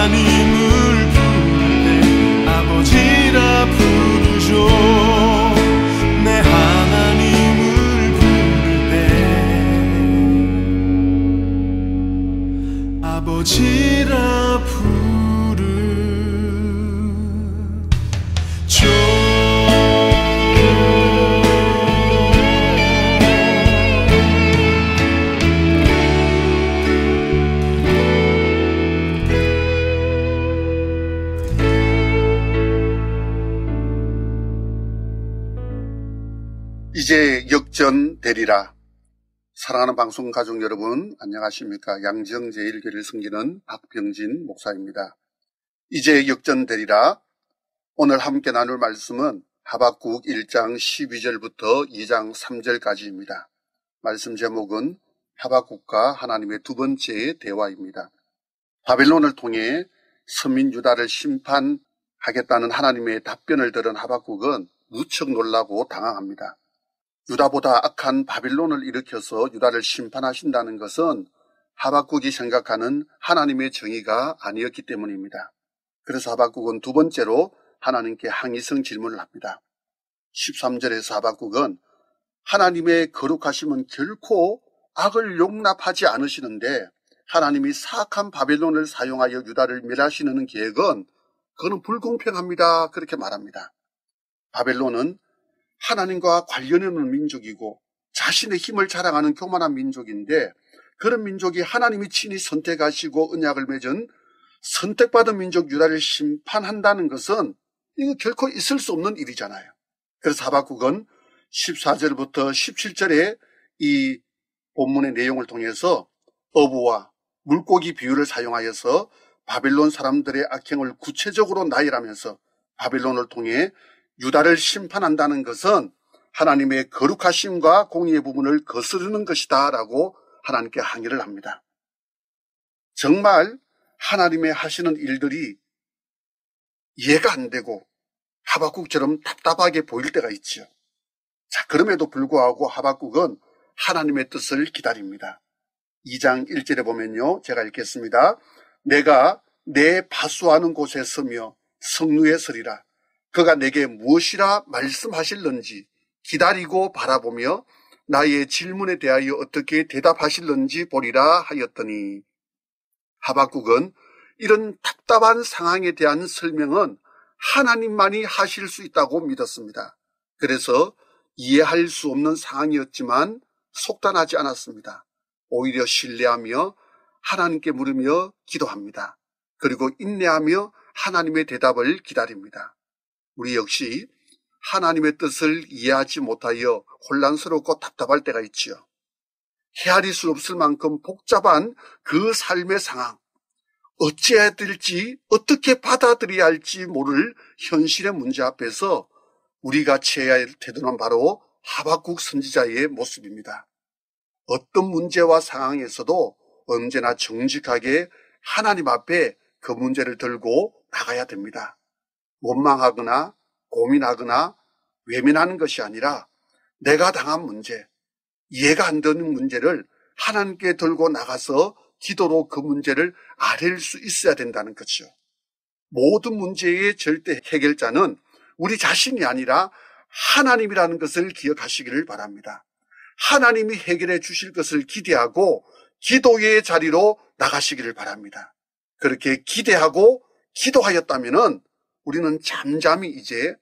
하나님을 부를 때 아버지라 부르죠. 내 하나님을 부를 때 아버지라 부르죠. 이제 역전되리라. 사랑하는 방송 가족 여러분, 안녕하십니까? 양정제일교회를 섬기는 박병진 목사입니다. 이제 역전되리라. 오늘 함께 나눌 말씀은 하박국 1장 12절부터 2장 3절까지입니다. 말씀 제목은 하박국과 하나님의 두 번째 대화입니다. 바벨론을 통해 서민 유다를 심판하겠다는 하나님의 답변을 들은 하박국은 무척 놀라고 당황합니다. 유다보다 악한 바빌론을 일으켜서 유다를 심판하신다는 것은 하박국이 생각하는 하나님의 정의가 아니었기 때문입니다. 그래서 하박국은 두 번째로 하나님께 항의성 질문을 합니다. 13절에서 하박국은 하나님의 거룩하심은 결코 악을 용납하지 않으시는데 하나님이 사악한 바빌론을 사용하여 유다를 멸하시는 계획은 그거는 불공평합니다. 그렇게 말합니다. 바벨론은 하나님과 관련 있는 민족이고 자신의 힘을 자랑하는 교만한 민족인데, 그런 민족이 하나님이 친히 선택하시고 언약을 맺은 선택받은 민족 유다를 심판한다는 것은 이거 결코 있을 수 없는 일이잖아요. 그래서 하박국은 14절부터 17절에 이 본문의 내용을 통해서 어부와 물고기 비유를 사용하여서 바벨론 사람들의 악행을 구체적으로 나열하면서 바벨론을 통해 유다를 심판한다는 것은 하나님의 거룩하심과 공의의 부분을 거스르는 것이다 라고 하나님께 항의를 합니다. 정말 하나님의 하시는 일들이 이해가 안 되고 하박국처럼 답답하게 보일 때가 있죠. 자, 그럼에도 불구하고 하박국은 하나님의 뜻을 기다립니다. 2장 1절에 보면요, 제가 읽겠습니다. 내가 내 파수하는 곳에 서며 성루에 서리라. 그가 내게 무엇이라 말씀하실런지 기다리고 바라보며 나의 질문에 대하여 어떻게 대답하실런지 보리라 하였더니, 하박국은 이런 답답한 상황에 대한 설명은 하나님만이 하실 수 있다고 믿었습니다. 그래서 이해할 수 없는 상황이었지만 속단하지 않았습니다. 오히려 신뢰하며 하나님께 물으며 기도합니다. 그리고 인내하며 하나님의 대답을 기다립니다. 우리 역시 하나님의 뜻을 이해하지 못하여 혼란스럽고 답답할 때가 있지요. 헤아릴 수 없을 만큼 복잡한 그 삶의 상황, 어찌해야 될지, 어떻게 받아들여야 할지 모를 현실의 문제 앞에서 우리가 취해야 할 태도는 바로 하박국 선지자의 모습입니다. 어떤 문제와 상황에서도 언제나 정직하게 하나님 앞에 그 문제를 들고 나가야 됩니다. 원망하거나 고민하거나 외면하는 것이 아니라 내가 당한 문제, 이해가 안 되는 문제를 하나님께 들고 나가서 기도로 그 문제를 아랠 수 있어야 된다는 거죠. 모든 문제의 절대 해결자는 우리 자신이 아니라 하나님이라는 것을 기억하시기를 바랍니다. 하나님이 해결해 주실 것을 기대하고 기도의 자리로 나가시기를 바랍니다. 그렇게 기대하고 기도하였다면은 우리는 잠잠히 이제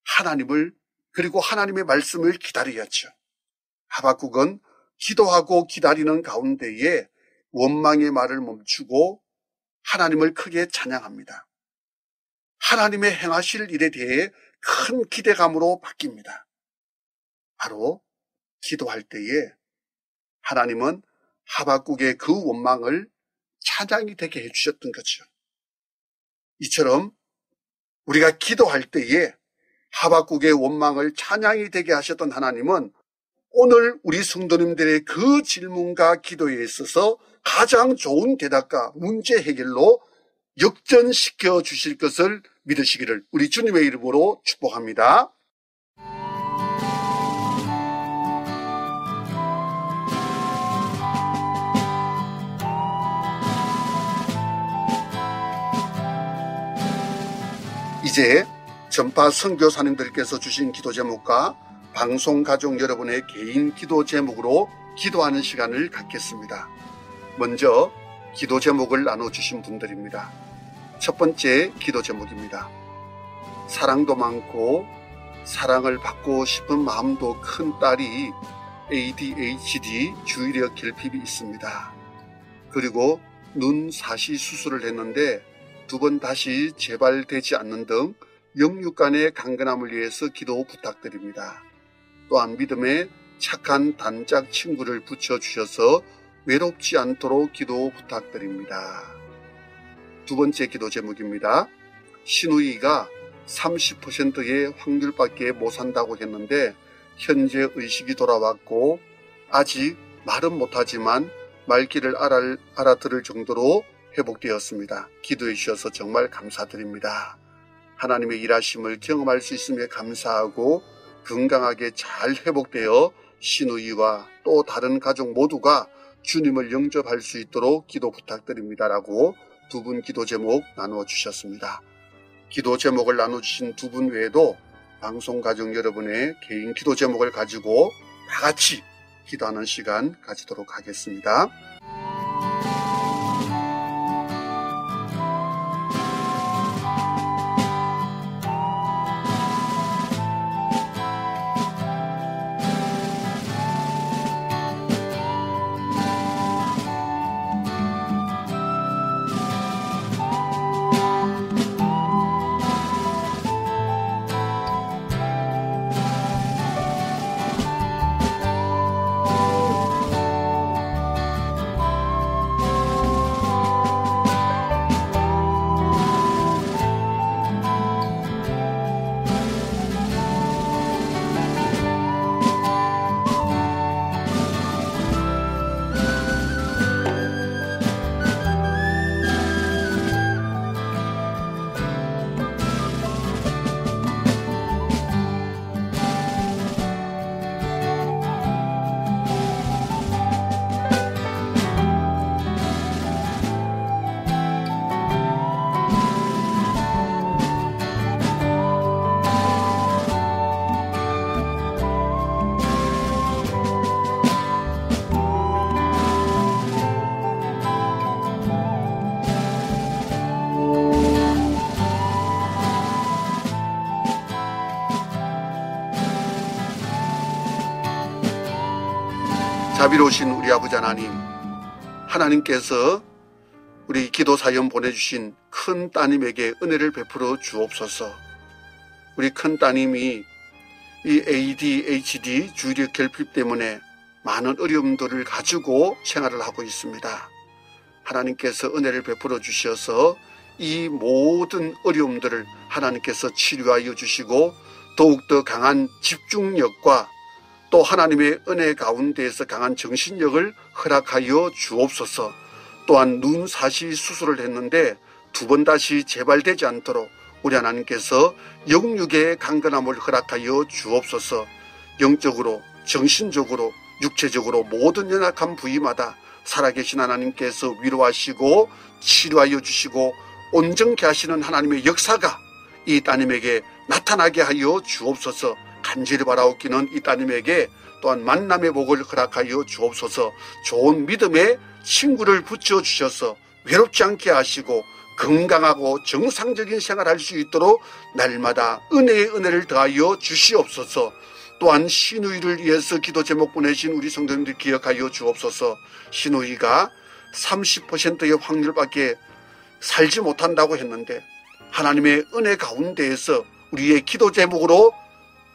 하나님을, 그리고 하나님의 말씀을 기다려야죠. 하박국은 기도하고 기다리는 가운데에 원망의 말을 멈추고 하나님을 크게 찬양합니다. 하나님의 행하실 일에 대해 큰 기대감으로 바뀝니다. 바로 기도할 때에 하나님은 하박국의 그 원망을 찬양이 되게 해주셨던 거죠. 이처럼 우리가 기도할 때에 하박국의 원망을 찬양이 되게 하셨던 하나님은 오늘 우리 성도님들의 그 질문과 기도에 있어서 가장 좋은 대답과 문제 해결로 역전시켜 주실 것을 믿으시기를 우리 주님의 이름으로 축복합니다. 이제 전파 선교사님들께서 주신 기도 제목과 방송 가족 여러분의 개인 기도 제목으로 기도하는 시간을 갖겠습니다. 먼저 기도 제목을 나눠주신 분들입니다. 첫 번째 기도 제목입니다. 사랑도 많고 사랑을 받고 싶은 마음도 큰 딸이 ADHD 주의력 결핍이 있습니다. 그리고 눈 사시 수술을 했는데 2번 다시 재발되지 않는 등 영육간의 강건함을 위해서 기도 부탁드립니다. 또한 믿음에 착한 단짝 친구를 붙여주셔서 외롭지 않도록 기도 부탁드립니다. 두 번째 기도 제목입니다. 신우이가 30%의 확률밖에 못 산다고 했는데 현재 의식이 돌아왔고 아직 말은 못하지만 말귀를 알아들을 정도로 회복되었습니다. 기도해 주셔서 정말 감사드립니다. 하나님의 일하심을 경험할 수 있음에 감사하고 건강하게 잘 회복되어 신우이와 또 다른 가족 모두가 주님을 영접할 수 있도록 기도 부탁드립니다라고 2분 기도 제목 나누어 주셨습니다. 기도 제목을 나눠주신 2분 외에도 방송 가족 여러분의 개인 기도 제목을 가지고 다 같이 기도하는 시간 가지도록 하겠습니다. 자비로우신 우리 아버지 하나님께서 우리 기도 사연 보내주신 큰 따님에게 은혜를 베풀어 주옵소서. 우리 큰 따님이 이 ADHD 주의력 결핍 때문에 많은 어려움들을 가지고 생활을 하고 있습니다. 하나님께서 은혜를 베풀어 주셔서 이 모든 어려움들을 하나님께서 치료하여 주시고 더욱더 강한 집중력과 또 하나님의 은혜 가운데에서 강한 정신력을 허락하여 주옵소서. 또한 눈 사시 수술을 했는데 2번 다시 재발되지 않도록 우리 하나님께서 영육의 강건함을 허락하여 주옵소서. 영적으로, 정신적으로, 육체적으로 모든 연약한 부위마다 살아계신 하나님께서 위로하시고 치료하여 주시고 온전케 하시는 하나님의 역사가 이 따님에게 나타나게 하여 주옵소서. 간절히 바라옵기는 이 따님에게 또한 만남의 복을 허락하여 주옵소서. 좋은 믿음의 친구를 붙여주셔서 외롭지 않게 하시고 건강하고 정상적인 생활할 수 있도록 날마다 은혜의 은혜를 더하여 주시옵소서. 또한 신우이를 위해서 기도 제목 보내신 우리 성도님들 기억하여 주옵소서. 신우이가 30%의 확률밖에 살지 못한다고 했는데 하나님의 은혜 가운데에서 우리의 기도 제목으로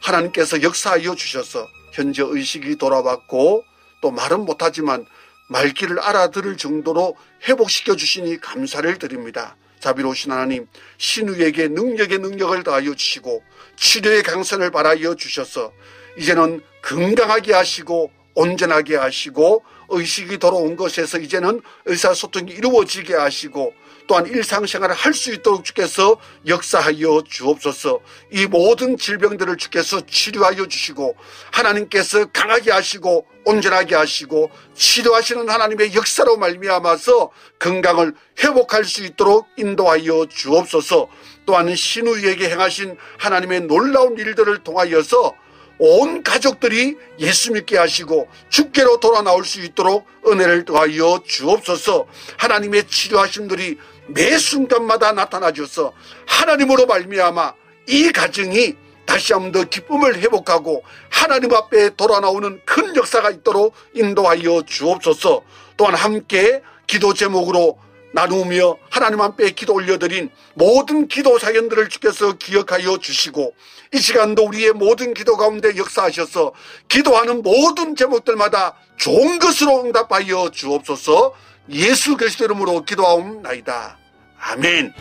하나님께서 역사하여 주셔서 현재 의식이 돌아왔고 또 말은 못하지만 말귀를 알아들을 정도로 회복시켜 주시니 감사를 드립니다. 자비로우신 하나님, 신우에게 능력을 더하여 주시고 치료의 강선을 바라여 주셔서 이제는 건강하게 하시고 온전하게 하시고 의식이 돌아온 것에서 이제는 의사소통이 이루어지게 하시고 또한 일상생활을 할 수 있도록 주께서 역사하여 주옵소서. 이 모든 질병들을 주께서 치료하여 주시고 하나님께서 강하게 하시고 온전하게 하시고 치료하시는 하나님의 역사로 말미암아서 건강을 회복할 수 있도록 인도하여 주옵소서. 또한 신우이에게 행하신 하나님의 놀라운 일들을 통하여서 온 가족들이 예수 믿게 하시고 주께로 돌아 나올 수 있도록 은혜를 더하여 주옵소서. 하나님의 치료하심들이 매 순간마다 나타나 주셔서 하나님으로 말미암아 이 가정이 다시 한 번 더 기쁨을 회복하고 하나님 앞에 돌아 나오는 큰 역사가 있도록 인도하여 주옵소서. 또한 함께 기도 제목으로 나누며 하나님 앞에 기도 올려드린 모든 기도 사연들을 주께서 기억하여 주시고 이 시간도 우리의 모든 기도 가운데 역사하셔서 기도하는 모든 제목들마다 좋은 것으로 응답하여 주옵소서. 예수 그리스도 이름으로 기도하옵나이다. 아멘.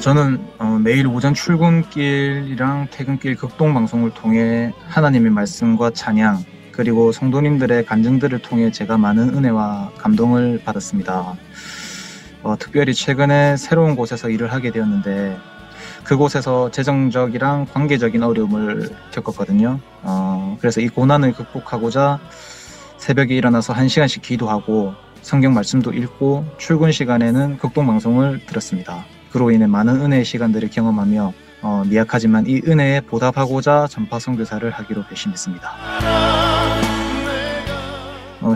저는 매일 오전 출근길이랑 퇴근길 극동방송을 통해 하나님의 말씀과 찬양 그리고 성도님들의 간증들을 통해 제가 많은 은혜와 감동을 받았습니다. 특별히 최근에 새로운 곳에서 일을 하게 되었는데 그곳에서 재정적이랑 관계적인 어려움을 겪었거든요. 그래서 이 고난을 극복하고자 새벽에 일어나서 1시간씩 기도하고 성경 말씀도 읽고 출근 시간에는 극동방송을 들었습니다. 그로 인해 많은 은혜의 시간들을 경험하며 미약하지만 이 은혜에 보답하고자 전파 선교사를 하기로 결심했습니다.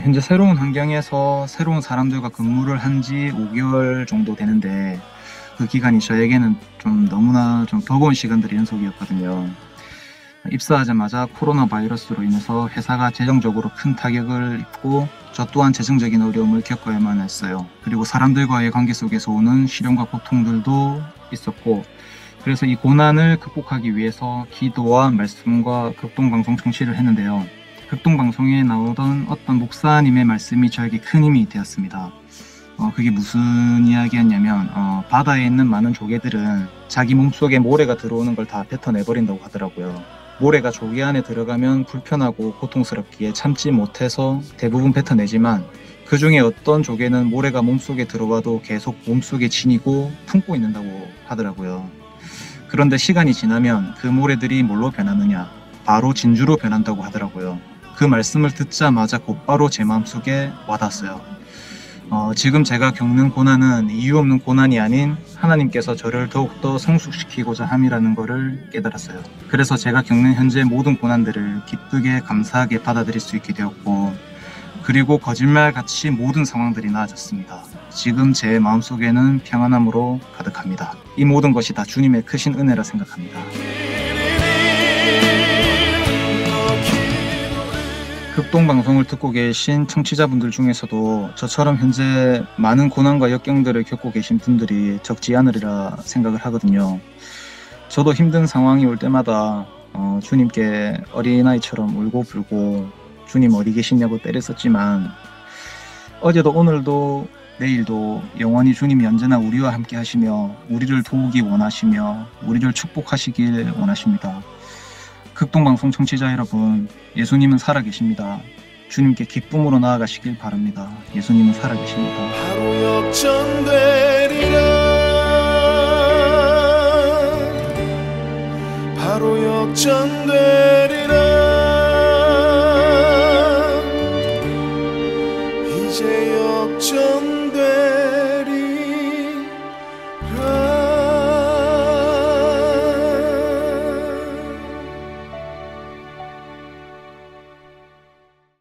현재 새로운 환경에서 새로운 사람들과 근무를 한 지 5개월 정도 되는데 그 기간이 저에게는 좀 너무나 좀 버거운 시간들의 연속이었거든요. 입사하자마자 코로나 바이러스로 인해서 회사가 재정적으로 큰 타격을 입고 저 또한 재정적인 어려움을 겪어야만 했어요. 그리고 사람들과의 관계 속에서 오는 시련과 고통들도 있었고 그래서 이 고난을 극복하기 위해서 기도와 말씀과 극동방송 청취를 했는데요. 극동방송에 나오던 어떤 목사님의 말씀이 저에게 큰 힘이 되었습니다. 그게 무슨 이야기였냐면 바다에 있는 많은 조개들은 자기 몸속에 모래가 들어오는 걸 다 뱉어내버린다고 하더라고요. 모래가 조개 안에 들어가면 불편하고 고통스럽기에 참지 못해서 대부분 뱉어내지만 그 중에 어떤 조개는 모래가 몸속에 들어와도 계속 몸속에 지니고 품고 있는다고 하더라고요. 그런데 시간이 지나면 그 모래들이 뭘로 변하느냐? 바로 진주로 변한다고 하더라고요. 그 말씀을 듣자마자 곧바로 제 마음속에 와닿았어요. 지금 제가 겪는 고난은 이유 없는 고난이 아닌 하나님께서 저를 더욱더 성숙시키고자 함이라는 것을 깨달았어요. 그래서 제가 겪는 현재 모든 고난들을 기쁘게 감사하게 받아들일 수 있게 되었고 그리고 거짓말같이 모든 상황들이 나아졌습니다. 지금 제 마음속에는 평안함으로 가득합니다. 이 모든 것이 다 주님의 크신 은혜라 생각합니다. 극동방송을 듣고 계신 청취자분들 중에서도 저처럼 현재 많은 고난과 역경들을 겪고 계신 분들이 적지 않으리라 생각을 하거든요. 저도 힘든 상황이 올 때마다 주님께 어린아이처럼 울고불고 주님 어디 계시냐고 때렸었지만 어제도 오늘도 내일도 영원히 주님이 언제나 우리와 함께 하시며 우리를 도우기 원하시며 우리를 축복하시길 원하십니다. 극동방송 청취자 여러분, 예수님은 살아계십니다. 주님께 기쁨으로 나아가시길 바랍니다. 예수님은 살아계십니다. 바로 역전되리라. 바로 역전되리라.